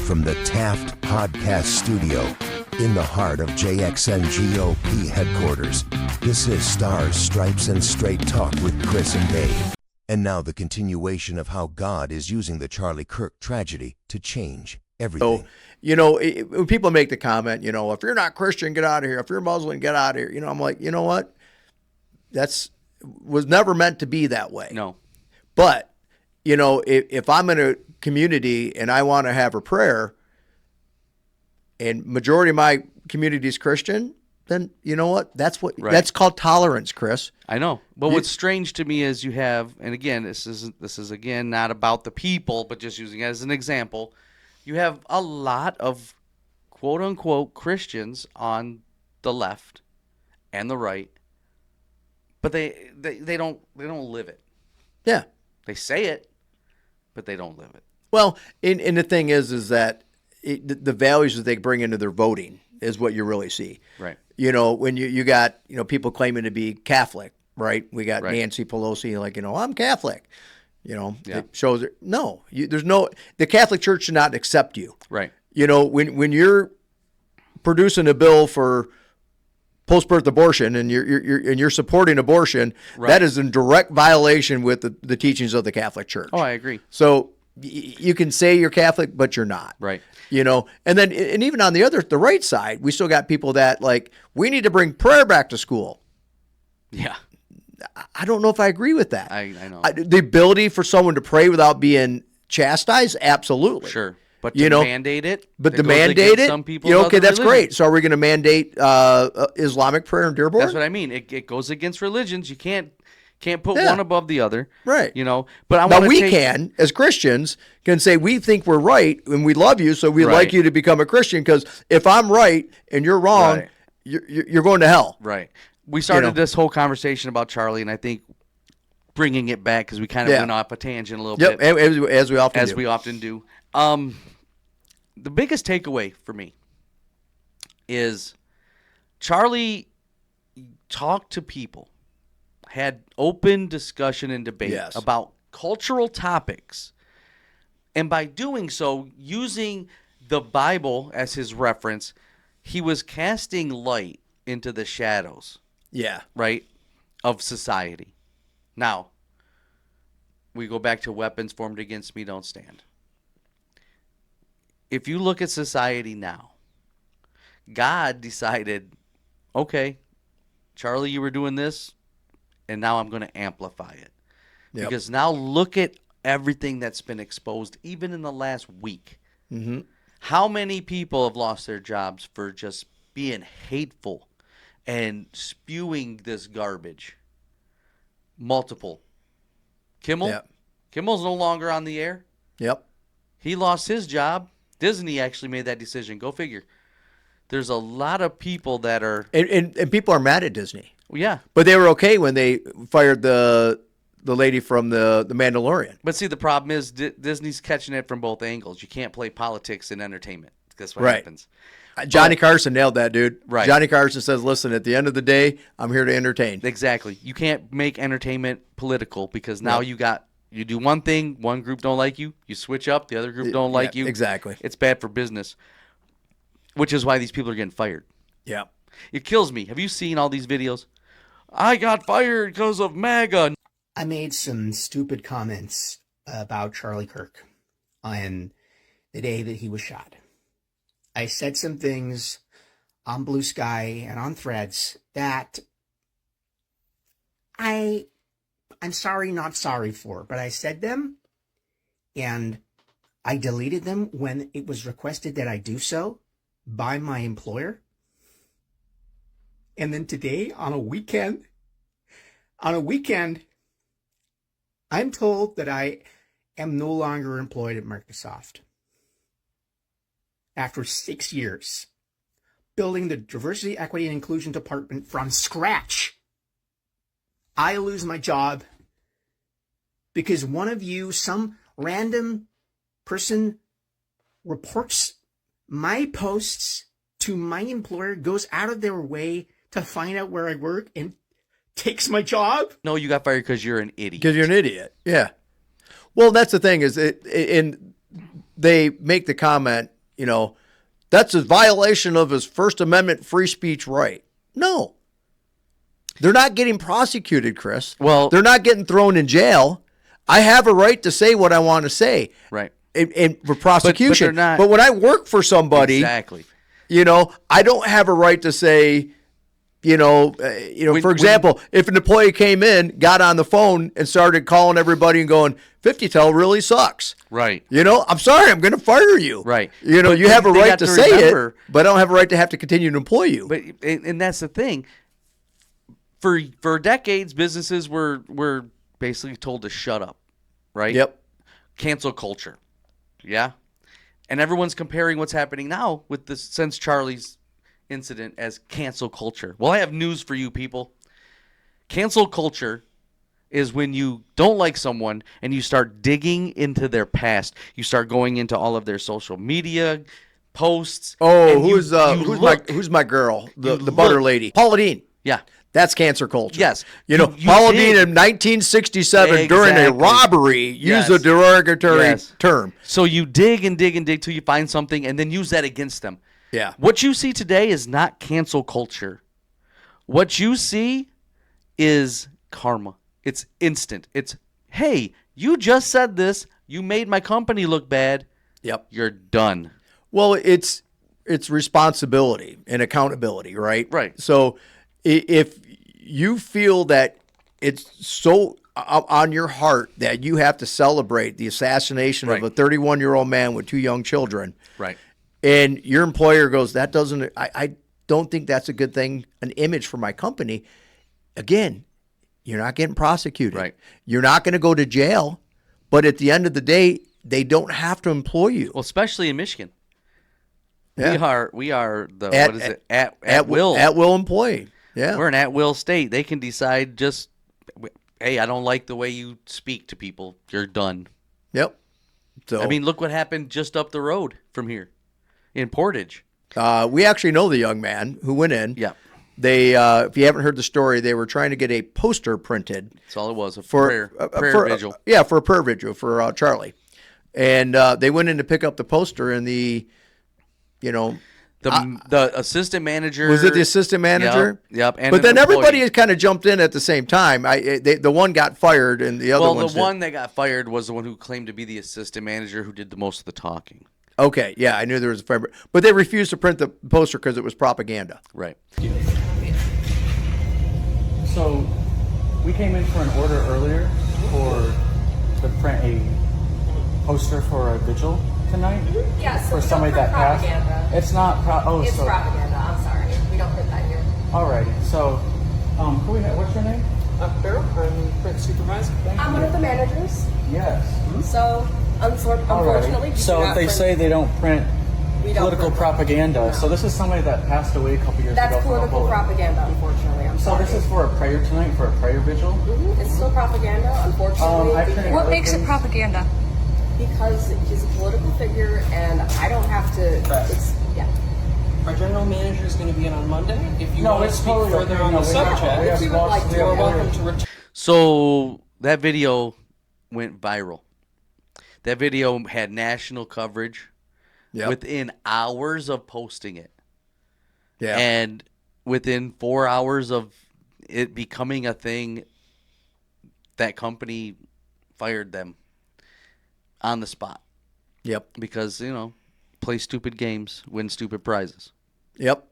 from the Taft Podcast Studio in the heart of JXN GOP headquarters. This is Stars, Stripes, and Straight Talk with Chris and Dave. And now the continuation of how God is using the Charlie Kirk tragedy to change everything. So, when people make the comment, if you're not Christian, get out of here. If you're Muslim, get out of here. I'm like, you know what? Was never meant to be that way. No. But, if I'm in a community and I want to have a prayer and majority of my community is Christian, then you know what? That's called tolerance, Chris. I know. But what's strange to me is you have, and again, this is again not about the people, but just using it as an example, you have a lot of quote unquote Christians on the left and the right, but they don't live it. Yeah. They say it, but they don't live it. Well, and the thing is that the values that they bring into their voting is what you really see. Right. When you got, people claiming to be Catholic, right? We got Right. Nancy Pelosi like, I'm Catholic. Yeah. It shows it. No, the Catholic Church should not accept you. Right. When you're producing a bill for post-birth abortion and you're supporting abortion, Right. that is in direct violation with the teachings of the Catholic Church. Oh, I agree. So you can say you're Catholic, but you're not. Right. And even on the right side, we still got people that we need to bring prayer back to school. Yeah. I don't know if I agree with that. I know. The ability for someone to pray without being chastised, absolutely. Sure. But to mandate it? But to goes mandate against it? Some people Okay, that's religions. great. So are we going to mandate Islamic prayer in Dearborn? That's what I mean. It goes against religions. You can't put Yeah. one above the other. Right. But Now we can, as Christians, can say we think we're right and we love you, so we'd Right. like you to become a Christian, because if I'm right and you're wrong, Right. you're going to hell. Right. We started this whole conversation about Charlie, and I think bringing it back because we kind of Yeah. went off a tangent a little Yep, bit. as we often as do. we often do. The biggest takeaway for me is Charlie talked to people, had open discussion and debate Yes. about cultural topics, and by doing so, using the Bible as his reference, he was casting light into the shadows, Yeah. right, of society. Now, we go back to weapons formed against me don't stand. If you look at society now, God decided, okay, Charlie, you were doing this, and now I'm going to amplify it. Yep. Because now look at everything that's been exposed, even in the last week. Mm-hmm. How many people have lost their jobs for just being hateful and spewing this garbage? Multiple. Kimmel? Yep. Kimmel's no longer on the air. Yep. He lost his job. Disney actually made that decision. Go figure. There's a lot of people that are... And people are mad at Disney. Well, yeah. But they were okay when they fired the lady from the Mandalorian. But see, the problem is Disney's catching it from both angles. You can't play politics and entertainment. That's what Right. happens. Johnny Carson nailed that, dude. Right. Johnny Carson says, listen, at the end of the day, I'm here to entertain. Exactly. You can't make entertainment political because now you do one thing, one group don't like you, you switch up, the other group don't like you. Exactly. It's bad for business, which is why these people are getting fired. Yeah. It kills me. Have you seen all these videos? I got fired because of MAGA. I made some stupid comments about Charlie Kirk on the day that he was shot. I said some things on Blue Sky and on Threads that I'm sorry, not sorry for, but I said them and I deleted them when it was requested that I do so by my employer. And then today on a weekend, I'm told that I am no longer employed at Microsoft. After 6 years, building the diversity, equity, and inclusion department from scratch, I lose my job because one of you, some random person, reports my posts to my employer, goes out of their way to find out where I work and takes my job. No, you got fired because you're an idiot. Because you're an idiot. Yeah. Well, that's the thing is, and they make the comment that's a violation of his First Amendment free speech right. No. They're not getting prosecuted, Chris. Well, they're not getting thrown in jail. I have a right to say what I want to say. Right. And for prosecution. But they're not. But when I work for somebody, exactly. I don't have a right to say, for example, if an employee came in, got on the phone and started calling everybody and going, 50-tel really sucks. Right. I'm sorry, I'm going to fire you. Right. You have a they right got to to say remember- it, but I don't have a right to have to continue to employ you. But and that's the thing. For decades, businesses were basically told to shut up, right? Yep. Cancel culture, yeah. And everyone's comparing what's happening now with this since Charlie's incident as cancel culture. Well, I have news for you people. Cancel culture is when you don't like someone and you start digging into their past. You start going into all of their social media posts. Oh, and who's my girl? The butter look. lady. Paula Dean. Yeah. That's cancer culture. Yes. Paula Dean in 1967 during a Exactly. robbery used a Yes. derogatory Yes. term. So you dig and dig and dig till you find something and then use that against them. Yeah. What you see today is not cancel culture. What you see is karma. It's instant. It's, hey, you just said this. You made my company look bad. Yep. You're done. Well, it's responsibility and accountability, right? Right. So if you feel that it's so on your heart that you have to celebrate the assassination Right. of a 31-year-old man with 2 young children, Right. and your employer goes, that doesn't, I don't think that's a good thing, an image for my company. Again, you're not getting prosecuted. Right. You're not going to go to jail, but at the end of the day, they don't have to employ you. Well, especially in Michigan. Yeah. We are the At- what is it? At will. At will employee. Yeah. We're an at will state. They can decide just, hey, I don't like the way you speak to people. You're done. Yep. So I mean, look what happened just up the road from here in Portage. we actually know the young man who went in. Yeah. They, if you haven't heard the story, they were trying to get a poster printed That's all it was, a for prayer vigil. Yeah, for a prayer vigil for Charlie, and they went in to pick up the poster, and the assistant manager. was it the assistant manager? Yep. And But an then everybody employee. has kind of jumped in at the same time. The one got fired, and the other Well, ones the one that got fired was the one who claimed to be the assistant manager who did the most of the talking. Okay, yeah, I knew there was a fire, but they refused to print the poster because it was propaganda. Right. So, we came in for an order earlier to print a poster for a vigil tonight. Yes, For we somebody don't that print passed. propaganda. It's not. It's propaganda. I'm sorry. We don't print that here. Alrighty. So, what's your name? Carol, I'm print supervisor. I'm one of the managers, Yes. so unfortunately, we do So not they print- say they don't print we don't political print- propaganda. No. So this is somebody that passed away a couple years ago. That's from political Ebola. propaganda. Unfortunately, I'm So sorry. this is for a prayer tonight, for a prayer vigil. It's still propaganda. Unfortunately, I've printed What other makes it things. propaganda? because he's a political figure, and I don't have to. Right. Yeah. Our general manager is going to be in on Monday. If you No, want to it's speak totally further okay. on No, the we have- subject, we have you would lots- like we to, have you're welcome lawyers. to return. So that video went viral. That video had national coverage Yep. within hours of posting it. Yeah. And within 4 hours of it becoming a thing, that company fired them on the spot Yep. because, play stupid games, win stupid prizes. Yep.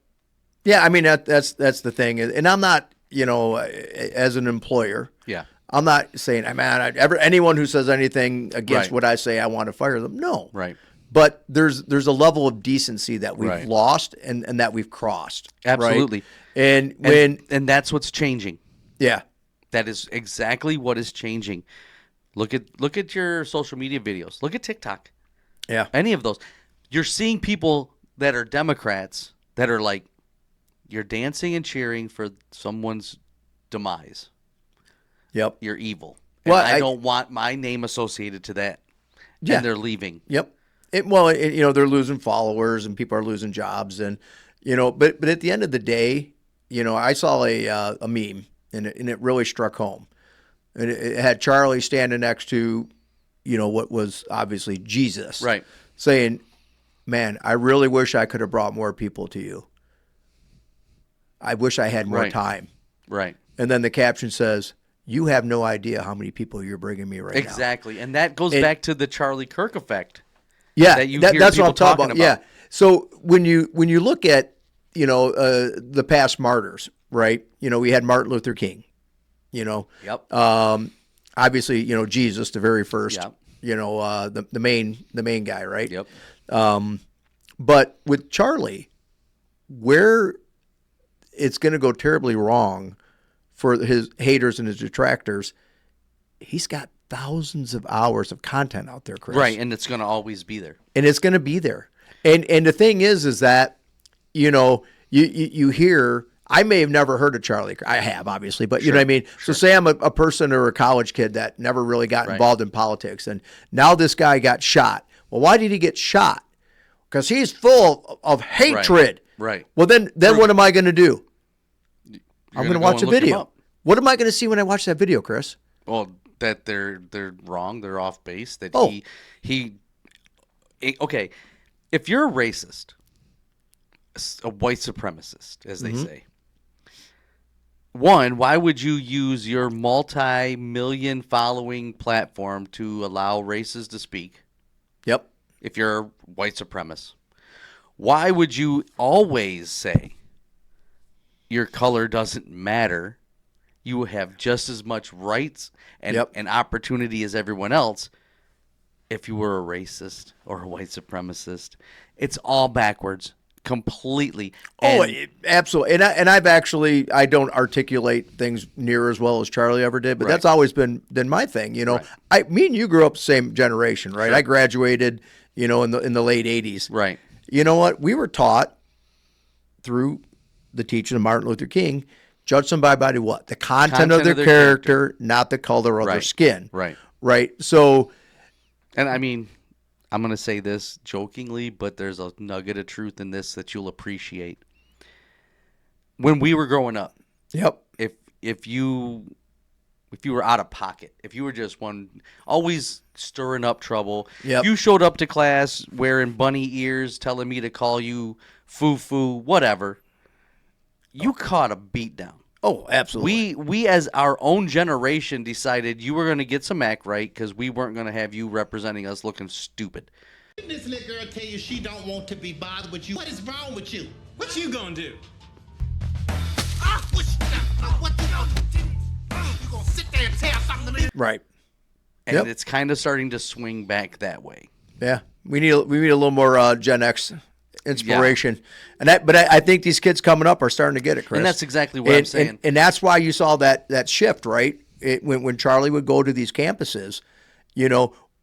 Yeah, I mean that's the thing, and I'm not, as an employer, Yeah. I'm not saying, man, anyone who says anything against Right. what I say, I want to fire them. No. Right. But there's a level of decency that we've Right. lost and that we've crossed. right? Absolutely. And when And that's what's changing. yeah. That is exactly what is changing. Look at your social media videos. Look at TikTok. Yeah. Any of those. You're seeing people that are Democrats that are like, you're dancing and cheering for someone's demise. Yep. You're evil. And Well, I don't want my name associated to that. Yeah. And they're leaving. Yep. They're losing followers and people are losing jobs, and but at the end of the day, I saw a meme and it really struck home, and it had Charlie standing next to, what was obviously Jesus, Right. saying, man, I really wish I could have brought more people to you. I wish I had more Right. time. Right. And then the caption says, you have no idea how many people you're bringing me right now. Exactly. And that goes And- back to the Charlie Kirk effect. Yeah, that you hear that's what people I'm talking talking about. about. Yeah. So when you look at the past martyrs, right? We had Martin Luther King. Yep. Obviously, Jesus, the very first. Yep. The main guy, right? Yep. But with Charlie, where it's going to go terribly wrong for his haters and his detractors, he's got thousands of hours of content out there, Chris. Right, and it's going to always be there. And it's going to be there. And the thing is that, you hear, I may have never heard of Charlie. I have, obviously, but you know what I mean? So say I'm a person or a college kid that never really got involved in politics, and now this guy got shot. Well, why did he get shot? Because he's full of hatred. Right. Well, then what am I going to do? I'm gonna going to go watch a and look him video. up. What am I going to see when I watch that video, Chris? Well, that they're wrong, they're off base. That Oh. okay. If you're a racist, a white supremacist, as they say, one, why would you use your multi-million following platform to allow races to speak? Yep. If you're a white supremacist, why would you always say your color doesn't matter? You have just as much rights and opportunity as everyone else. If you were a racist or a white supremacist, it's all backwards completely. Absolutely. And I don't articulate things near as well as Charlie ever did, but that's always been my thing. Me and you grew up the same generation, right? Sure. I graduated, in the late 80s. Right. You know what? We were taught through the teaching of Martin Luther King, judge somebody by what? The content of their character, not the color of their skin. Right. Right. So, and I mean, I'm going to say this jokingly, but there's a nugget of truth in this that you'll appreciate. When we were growing up, yep. If you were out of pocket, if you were just one always stirring up trouble, Yep. you showed up to class wearing bunny ears, telling me to call you foo-foo, whatever, you caught a beat down. Oh, absolutely. We as our own generation decided you were going to get some act right because we weren't going to have you representing us looking stupid. This little girl tell you she don't want to be bothered with you. What is wrong with you? What you gonna do? What you gonna do? You gonna sit there and tell something to me? Right. And it's kind of starting to swing back that way. Yeah. We need a little more Gen X inspiration. But I think these kids coming up are starting to get it, Chris. And that's exactly what I'm saying. And that's why you saw that shift, right? When Charlie would go to these campuses,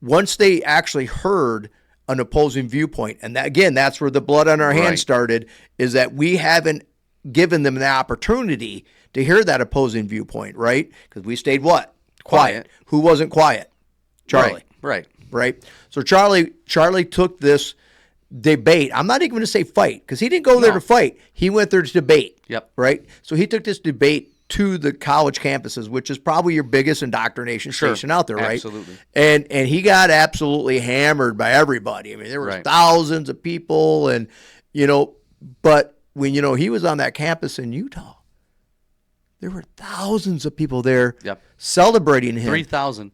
once they actually heard an opposing viewpoint, and that's where the blood on our hands started, is that we haven't given them the opportunity to hear that opposing viewpoint, right? Because we stayed what? Quiet. Who wasn't quiet? Charlie. Right. So Charlie took this debate. I'm not even going to say fight, because he didn't go there to fight. He went there to debate. Yep. Right? So he took this debate to the college campuses, which is probably your biggest indoctrination station out there, right? Absolutely. And he got absolutely hammered by everybody. I mean, there were thousands of people, and but when he was on that campus in Utah, there were thousands of people there celebrating him. 3,000.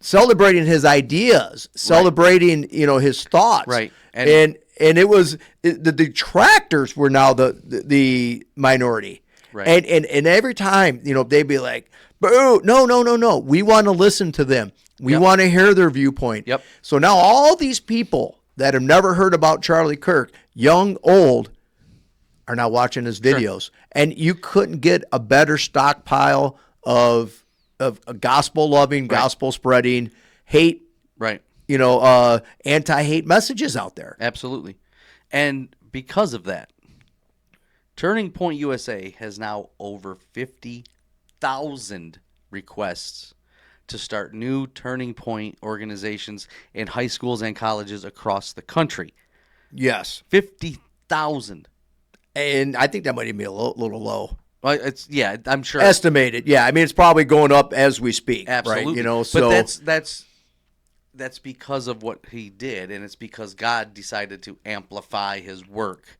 Celebrating his ideas, celebrating his thoughts, right? And it was the detractors were now the minority, right? And every time they'd be like, "Boo! No! We want to listen to them. We want to hear their viewpoint." Yep. So now all these people that have never heard about Charlie Kirk, young, old, are now watching his videos, and you couldn't get a better stockpile of a gospel-loving, gospel-spreading, hate, anti-hate messages out there. Absolutely. And because of that, Turning Point USA has now over 50,000 requests to start new Turning Point organizations in high schools and colleges across the country. Yes. 50,000. And I think that might even be a little low. Well, I'm sure. Estimated, yeah. I mean, it's probably going up as we speak. Absolutely. Right? So but that's because of what he did, and it's because God decided to amplify his work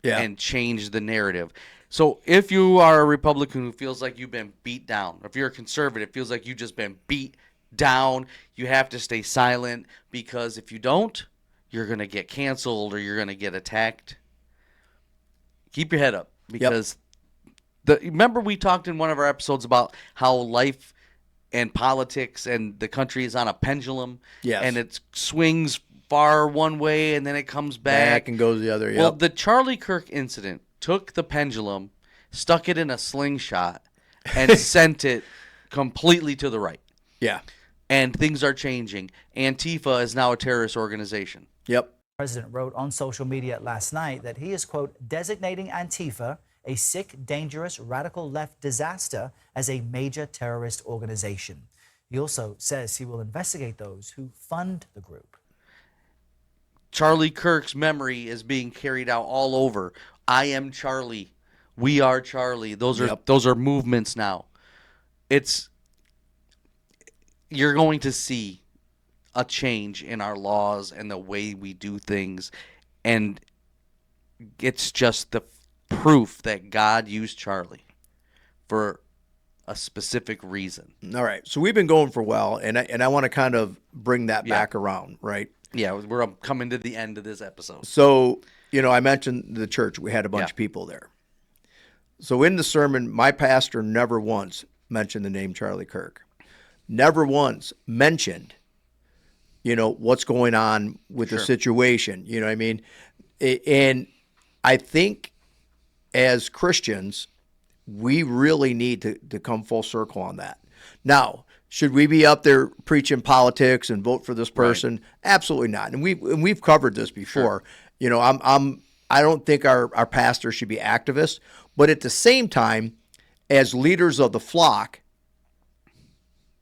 and change the narrative. So if you are a Republican who feels like you've been beat down, if you're a conservative, feels like you've just been beat down, you have to stay silent, because if you don't, you're going to get canceled or you're going to get attacked. Keep your head up, because remember we talked in one of our episodes about how life and politics and the country is on a pendulum, and it swings far one way and then it comes back and goes the other. Well, the Charlie Kirk incident took the pendulum, stuck it in a slingshot, and sent it completely to the right. Yeah. And things are changing. Antifa is now a terrorist organization. Yep. The president wrote on social media last night that he is, quote, designating Antifa, a sick, dangerous, radical left disaster, as a major terrorist organization. He also says he will investigate those who fund the group. Charlie Kirk's memory is being carried out all over. I am Charlie. We are Charlie. Those are movements now. You're going to see a change in our laws and the way we do things, and it's just the proof that God used Charlie for a specific reason. All right. So we've been going for a while, and I want to kind of bring that back around, right? Yeah, we're coming to the end of this episode. So, I mentioned the church. We had a bunch of people there. So in the sermon, my pastor never once mentioned the name Charlie Kirk. Never once mentioned, what's going on with the situation. You know what I mean? And I think as Christians, we really need to come full circle on that. Now, should we be up there preaching politics and vote for this person? Right. Absolutely not. And we've covered this before. Sure. I don't think our pastors should be activists, but at the same time, as leaders of the flock,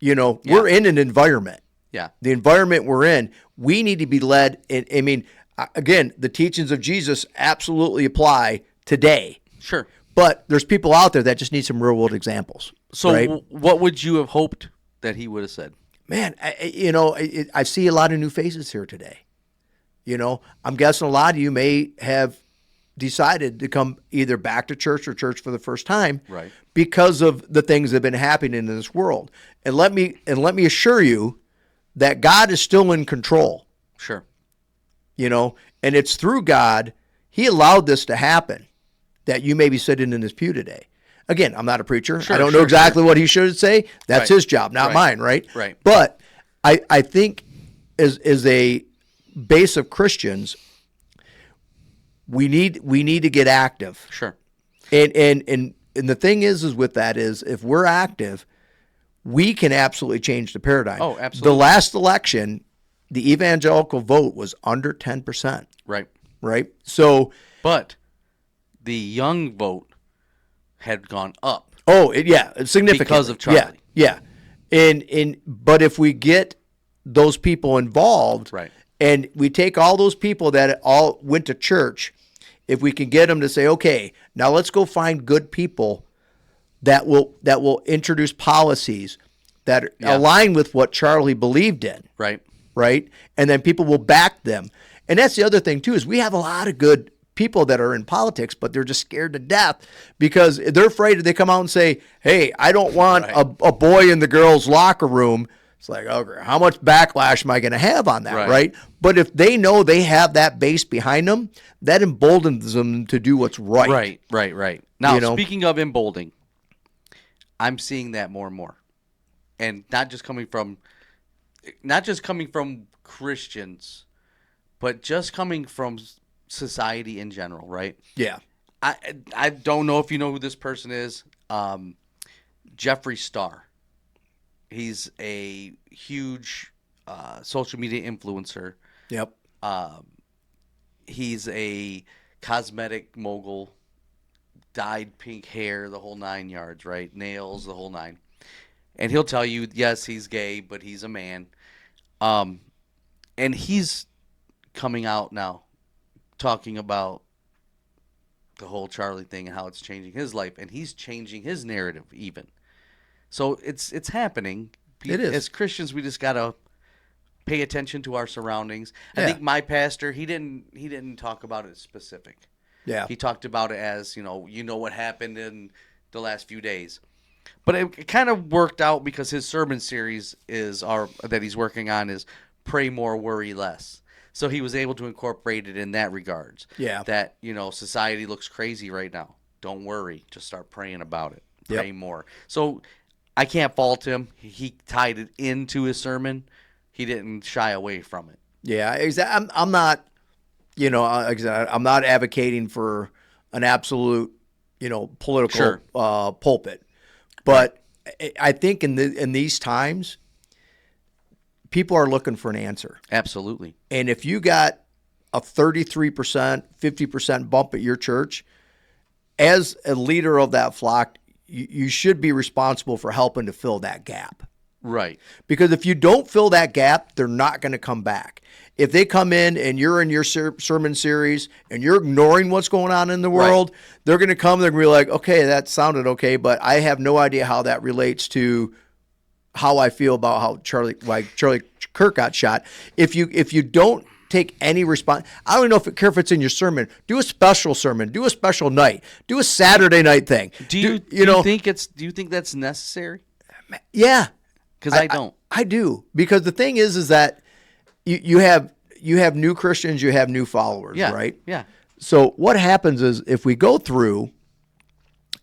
we're in an environment. Yeah. The environment we're in, we need to be led. Again, the teachings of Jesus absolutely apply today. Sure. But there's people out there that just need some real world examples. So right? What would you have hoped that he would have said? Man, I see a lot of new faces here today. I'm guessing a lot of you may have decided to come either back to church or church for the first time, right, because of the things that have been happening in this world. And let me assure you that God is still in control. Sure. And it's through God, he allowed this to happen, that you may be sitting in this pew today. Again, I'm not a preacher. Sure, I don't know exactly what he should say. That's his job, not mine, right? Right. But I think as a base of Christians, we need to get active. Sure. And the thing is with that is, if we're active, we can absolutely change the paradigm. Oh, absolutely. The last election, the evangelical vote was under 10%. Right. Right? So, but the young vote had gone up. Oh, significantly. Because of Charlie. Yeah. But if we get those people involved, right, and we take all those people that all went to church, if we can get them to say, okay, now let's go find good people that will introduce policies that align with what Charlie believed in. Right. Right? And then people will back them. And that's the other thing too, is we have a lot of good people that are in politics, but they're just scared to death because they're afraid if they come out and say, hey, I don't want a boy in the girls' locker room. It's like, okay, how much backlash am I going to have on that, right? But if they know they have that base behind them, that emboldens them to do what's right. Right. Now, speaking of emboldening, I'm seeing that more and more. And not just coming from Christians, but just coming from society in general, right? Yeah. I don't know if you know who this person is. Jeffree Star. He's a huge social media influencer. Yep. He's a cosmetic mogul, dyed pink hair, the whole 9 yards, right? Nails, the whole 9. And he'll tell you, yes, he's gay, but he's a man. And he's coming out now talking about the whole Charlie thing and how it's changing his life, and he's changing his narrative even. So it's happening. It is. As Christians, we just gotta pay attention to our surroundings. I Yeah. think my pastor, he didn't talk about it specific. Yeah. He talked about it as, you know what happened in the last few days. But it kind of worked out because his sermon series that he's working on is Pray More, Worry Less. So he was able to incorporate it in that regards. Yeah. That, society looks crazy right now. Don't worry. Just start praying about it. Pray more. So I can't fault him. He tied it into his sermon. He didn't shy away from it. Yeah, exactly. I'm not, I'm not advocating for an absolute, political pulpit, but I think in these times, people are looking for an answer. Absolutely. And if you got a 33%, 50% bump at your church, as a leader of that flock, you should be responsible for helping to fill that gap. Right. Because if you don't fill that gap, they're not going to come back. If they come in and you're in your sermon series and you're ignoring what's going on in the world, they're going to come, they're going to be like, okay, that sounded okay, but I have no idea how that relates to how I feel about how Charlie Kirk got shot. If you don't take any response, I don't know care if it's in your sermon. Do a special sermon. Do a special night. Do a Saturday night thing. Do you think that's necessary? Yeah. Because I don't. I do, because the thing is that you have new Christians, you have new followers, right? Yeah. So what happens is if we go through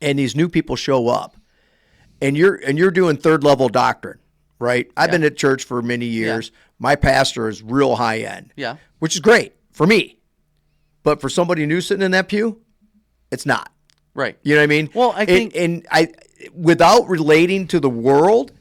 and these new people show up and you're doing third level doctrine, right? I've been at church for many years. Yeah. My pastor is real high end. Yeah. Which is great for me. But for somebody new sitting in that pew, it's not. Right. You know what I mean? Well, I think without relating to the world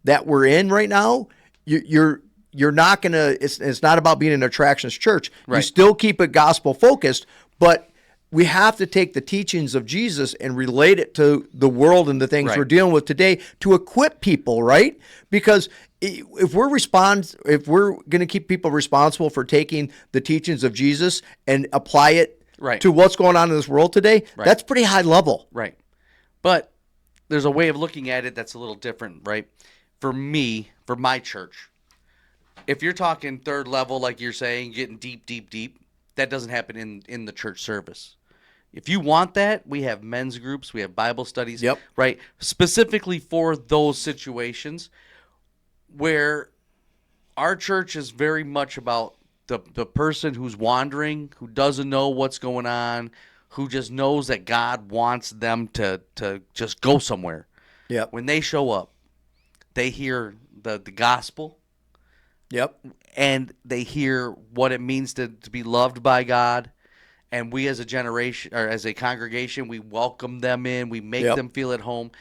that we're in right now, you're not gonna. It's not about being an attractions church. Right. You still keep it gospel focused, but we have to take the teachings of Jesus and relate it to the world and the things we're dealing with today to equip people, right? Because if we're going to keep people responsible for taking the teachings of Jesus and apply it to what's going on in this world today, that's pretty high level. Right. But there's a way of looking at it that's a little different, right? For me, for my church, if you're talking third level, like you're saying, getting deep, that doesn't happen in the church service. If you want that, we have men's groups, we have Bible studies, right? Specifically for those situations where our church is very much about the person who's wandering, who doesn't know what's going on, who just knows that God wants them to just go somewhere. Yep. When they show up, they hear the gospel. Yep. And they hear what it means to be loved by God. And we as a generation, or as a congregation, we welcome them in. We make them feel at home.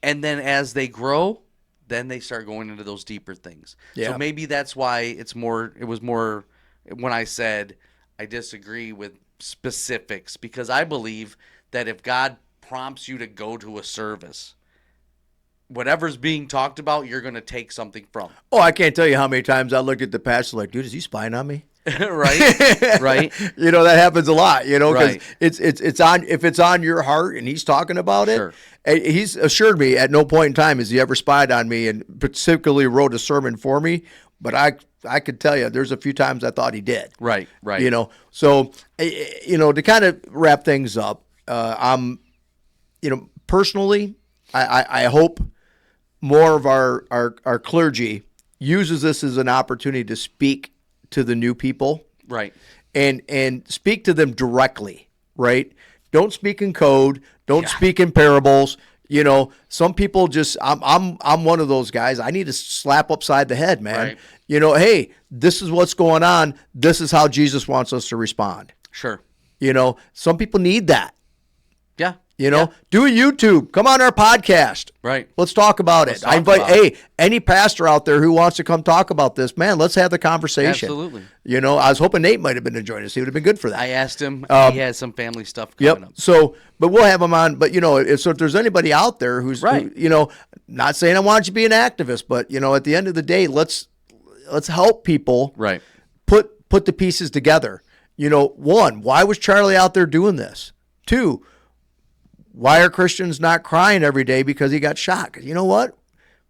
And then as they grow, then they start going into those deeper things. So maybe that's why it was more when I said I disagree with specifics, because I believe that if God prompts you to go to a service, whatever's being talked about, you're going to take something from. Oh, I can't tell you how many times I look at the pastor like, dude, is he spying on me? Right. That happens a lot, because it's on, if it's on your heart and he's talking about it. He's assured me at no point in time has he ever spied on me and particularly wrote a sermon for me. But I could tell you there's a few times I thought he did. Right. So, to kind of wrap things up, personally, I hope more of our clergy uses this as an opportunity to speak to the new people, right, and speak to them directly, right? Don't speak in code. Don't speak in parables. Some people just I'm one of those guys. I need to slap upside the head, man. Right. Hey, this is what's going on. This is how Jesus wants us to respond. Sure. Some people need that. Yeah. Do a YouTube. Come on our podcast. Right. Let's talk about it. I invite any pastor out there who wants to come talk about this, man, let's have the conversation. Absolutely. I was hoping Nate might have been to join us. He would have been good for that. I asked him. He has some family stuff coming up. So, but we'll have him on. But, if there's anybody out there who's, not saying I want you to be an activist, but, at the end of the day, let's help people put the pieces together. One, why was Charlie out there doing this? Two, why are Christians not crying every day because he got shot? Because you know what?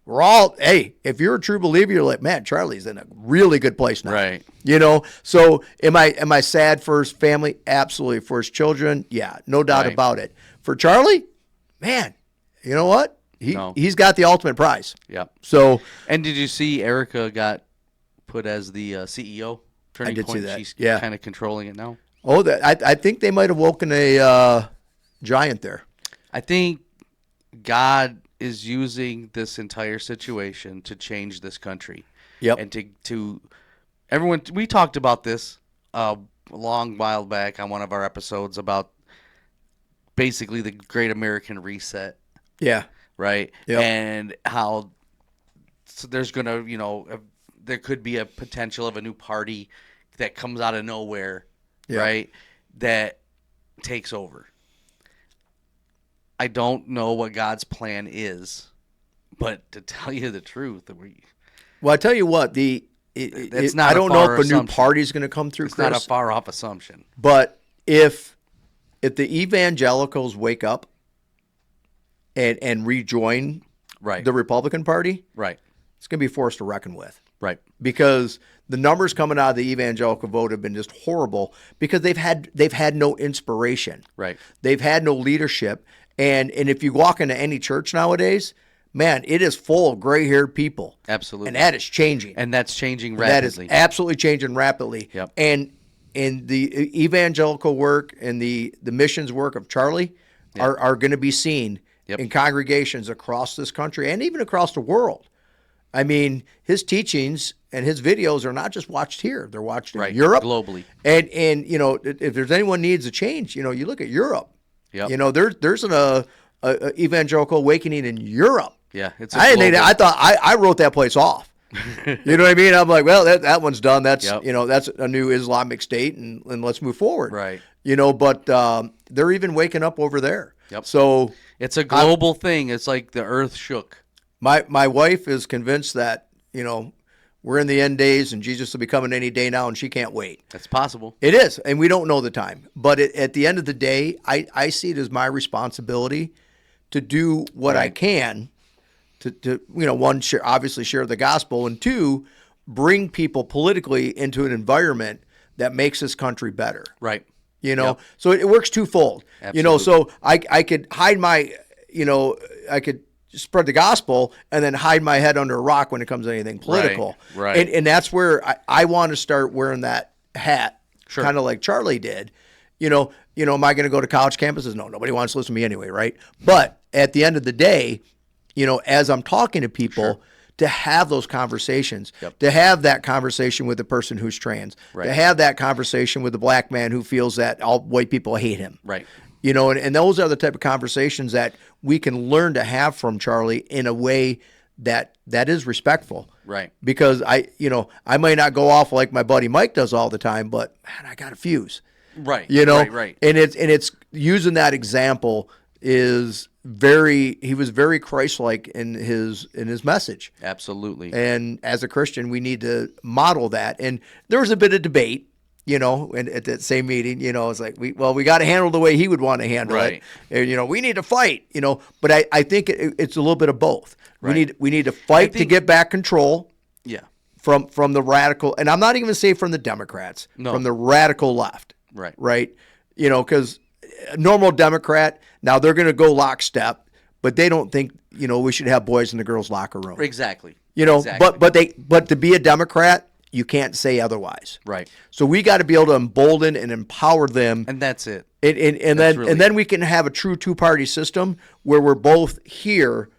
we're all, hey, if you're a true believer, you're like, man, Charlie's in a really good place now. Right. You know, so am I sad for his family? Absolutely. For his children? Yeah, no doubt Right. about it. For Charlie, man, you know what? He's got the ultimate prize. Yep. So, And did you see Erica got put as the CEO? Turning I did Point. see that. She's Yeah. kind of controlling it now. oh, I think they might have woken a giant there. I think God is using this entire situation to change this country. Yep. And to everyone, we talked about this a long while back on one of our episodes about basically the Great American Reset, Yeah. right? Yep. And how there's going to, there could be a potential of a new party that comes out of nowhere, Yeah. right? That takes over. I don't know what God's plan is, but to tell you the truth, Well, I tell you what, That's not I a don't know far if a new assumption. party's going to come through, it's Chris. not a far off assumption. But if the evangelicals wake up and rejoin Right. the Republican Party, Right. it's going to be a force to reckon with. Right. Because the numbers coming out of the evangelical vote have been just horrible because they've had no inspiration. Right. They've had no leadership. And if you walk into any church nowadays, man, it is full of gray-haired people. Absolutely. And that is changing. And that's changing That is rapidly. absolutely changing rapidly. Yep. And the evangelical work and the missions work of Charlie are going to be seen Yep. in congregations across this country and even across the world. I mean, his teachings and his videos are not just watched here; they're watched in Right. Europe, Globally. And if there's anyone needs a change, you look at Europe. Yep. There's an evangelical awakening in Europe. Yeah. It's I didn't think that. I thought I wrote that place off. You know what I mean? I'm like, well, that one's done. That's Yep. That's a new Islamic state, and let's move forward. Right. But they're even waking up over there. Yep. So It's a global thing. It's like the earth shook. my wife is convinced that we're in the end days, and Jesus will be coming any day now, and she can't wait. That's possible. It is, and we don't know the time. But at the end of the day, I see it as my responsibility to do what I can to one, obviously share the gospel, and two, bring people politically into an environment that makes this country better. Right. Yep. So it works twofold. Absolutely. So I could hide my, I could spread the gospel and then hide my head under a rock when it comes to anything political. Right. And that's where I want to start wearing that hat, Sure. kind of like Charlie did. Am I going to go to college campuses? No, nobody wants to listen to me anyway, right? But at the end of the day, as I'm talking to people, to have those conversations, to have that conversation with the person who's trans, Right. to have that conversation with the black man who feels that all white people hate him. Right. And those are the type of conversations that we can learn to have from Charlie in a way that is respectful. Right. Because I might not go off like my buddy Mike does all the time, but man, I got a fuse. Right. Right. And it's using that example is he was very Christ-like in his message. Absolutely. And as a Christian, we need to model that. And there was a bit of debate, and at that same meeting, it's like, we got to handle the way he would want to handle Right. it. And, we need to fight, but I think it's a little bit of both. Right. We need to fight to get back control Yeah. from the radical, and I'm not even going to say from the Democrats, No. from the radical left. Right. Right. Because a normal Democrat, now they're going to go lockstep, but they don't think, we should have boys in the girls' locker room. Exactly. Exactly. But to be a Democrat, you can't say otherwise. Right. So we got to be able to embolden and empower them, And that's it. and then we can have a true two-party system where we're both here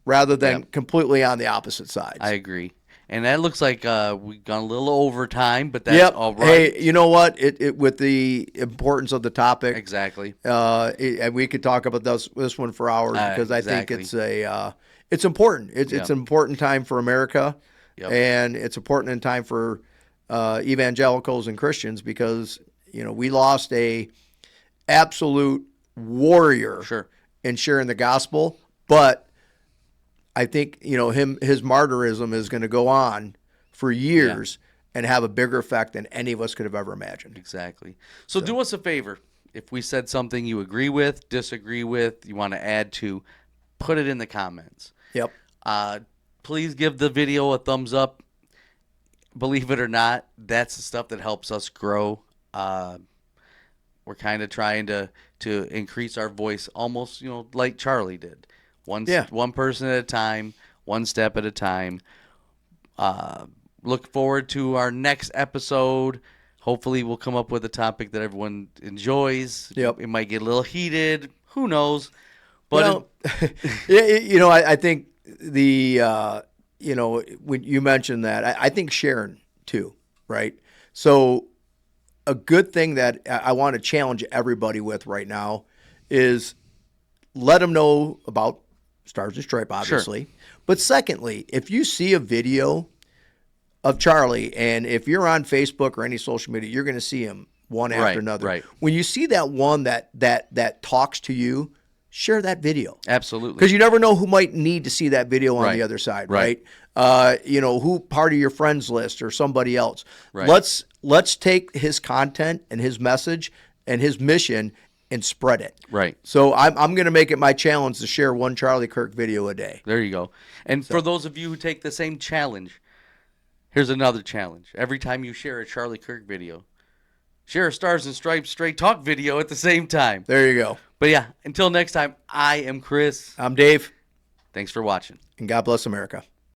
rather than completely on the opposite sides. I agree. And that looks like we've gone a little over time, but that's all right. Hey, you know what? It with the importance of the topic, Exactly. and we could talk about this one for hours because I think exactly. it's important. It's an important time for America, Yep. and it's important in time for evangelicals and Christians because we lost a absolute warrior Sure. in sharing the gospel, but I think his martyrism is going to go on for years and have a bigger effect than any of us could have ever imagined. Exactly. So do us a favor. If we said something you agree with, disagree with, you want to add to, put it in the comments. Yep. please give the video a thumbs up. Believe it or not, that's the stuff that helps us grow. We're kind of trying to increase our voice, almost like Charlie did. One person at a time, one step at a time. Look forward to our next episode. Hopefully we'll come up with a topic that everyone enjoys. Yep. It might get a little heated. Who knows? But I think when you mentioned that, I think sharing too, right? So a good thing that I want to challenge everybody with right now is let them know about Stars and Stripe, obviously. Sure. But secondly, if you see a video of Charlie, and if you're on Facebook or any social media, you're going to see him one after another. Right. When you see that one that talks to you, share that video. Absolutely. Because you never know who might need to see that video on the other side, right? Who part of your friends list or somebody else. Right. Let's take his content and his message and his mission and spread it. Right. So I'm going to make it my challenge to share one Charlie Kirk video a day. There you go. And for those of you who take the same challenge, here's another challenge. Every time you share a Charlie Kirk video, share a Stars and Stripes Straight Talk video at the same time. There you go. But yeah, until next time, I am Chris. I'm Dave. Thanks for watching. And God bless America.